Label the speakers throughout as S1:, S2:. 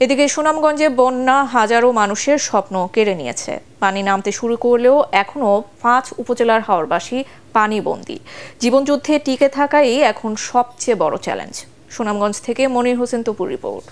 S1: এদিকে সুনামগঞ্জে বন্যা হাজারো মানুষের স্বপ্ন কেড়ে নিয়েছে। পানি নামতে শুরু করলেও এখনো 5 উপজেলার হাওরবাসী পানিবন্দী। জীবনযুদ্ধে টিকে থাকাই এখন সবচেয়ে বড় চ্যালেঞ্জ। সুনামগঞ্জ থেকে মনির হোসেন তপুর রিপোর্ট।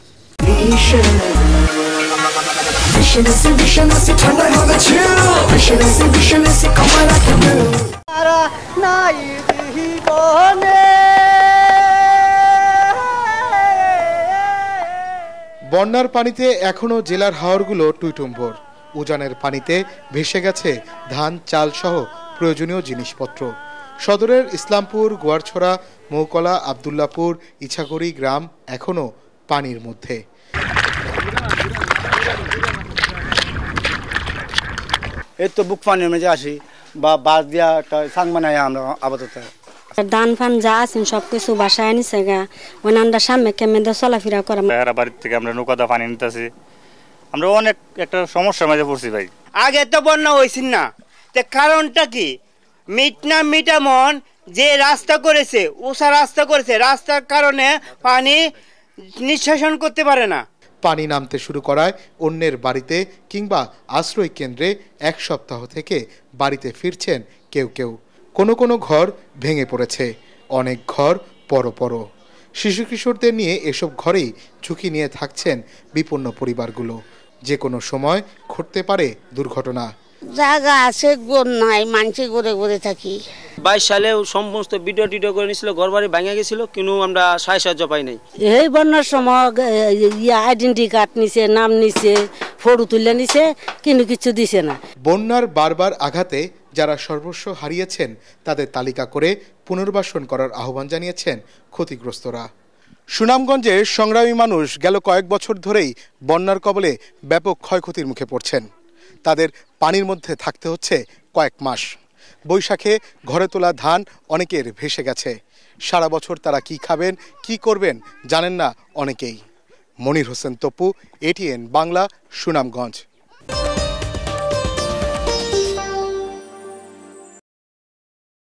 S2: বন্যার পানিতে এখনো জেলার হাওরগুলো টুইটুম্বর। উজানের পানিতে ভেসে গেছে ধান, চাল সহ প্রয়োজনীয় জিনিসপত্র। সদরের ইসলামপুর, গোয়ারছড়া, মৌকলা, আবদুল্লাপুর, ইছাগড়ি গ্রাম এখনো পানির মধ্যে।
S3: এই তো বুক পানির মধ্যে আসি বা বাস দিয়া একটা সাং বানাই আমরা আপাতত।
S4: ধান ফান যা আছেন সবকিছু বাসায় আনিছে গা, ওই আমরা সামনে কেমনে চলাফেরা করা।
S5: বাড়ির থেকে আমরা নৌকাতে পানি নিতেছি, আমরা অনেক একটা সমস্যার মাঝে পড়ছি ভাই।
S6: আগে তো বন্যা হয়েছিল না, তে কারণটা কি? মিটামন যে রাস্তা করেছে, উষা রাস্তা করেছে, রাস্তার কারণে পানি নিষ্কাশন করতে পারে না।
S2: পানি নামতে শুরু করায় অন্যের বাড়িতে কিংবা আশ্রয় কেন্দ্রে 1 সপ্তাহ থেকে বাড়িতে ফিরছেন কেউ কেউ। কোনো ঘর ভেঙে পড়েছে, অনেক ঘর পর। শিশু কিশোরদের নিয়ে এসব ঘরেই ঝুঁকি নিয়ে থাকছেন বিপন্ন পরিবারগুলো। যে কোনো সময় ঘটতে পারে দুর্ঘটনা।
S7: জায়গা আছে, নাই মানছি ঘুরে থাকি।
S8: 22 সালে সমস্ত ভিডিও করে নিয়েছিল, ঘর বাড়ি ভেঙে গেছিল, কিন্তু আমরা সাহায্য পাই নাই।
S4: এই বন্যার সময় আইডেন্টি কার্ড নিছে, নাম নিছে, ফটো তুলে নিছে, কিন্তু কিছু দিছে না।
S2: বন্যার বারবার আঘাতে যারা সর্বস্ব হারিয়েছেন তাদের তালিকা করে পুনর্বাসন করার আহ্বান জানিয়েছেন ক্ষতিগ্রস্তরা। সুনামগঞ্জের সংগ্রামী মানুষ গেল কয়েক বছর ধরেই বন্যার কবলে ব্যাপক ক্ষয়ক্ষতির মুখে পড়ছেন। তাদের পানির মধ্যে থাকতে হচ্ছে কয়েক মাস। বৈশাখে ঘরে তোলা ধান অনেকের ভেসে গেছে। সারা বছর তারা কি খাবেন, কি করবেন জানেন না অনেকেই। মনির হোসেন তপু, ATN বাংলা, সুনামগঞ্জ।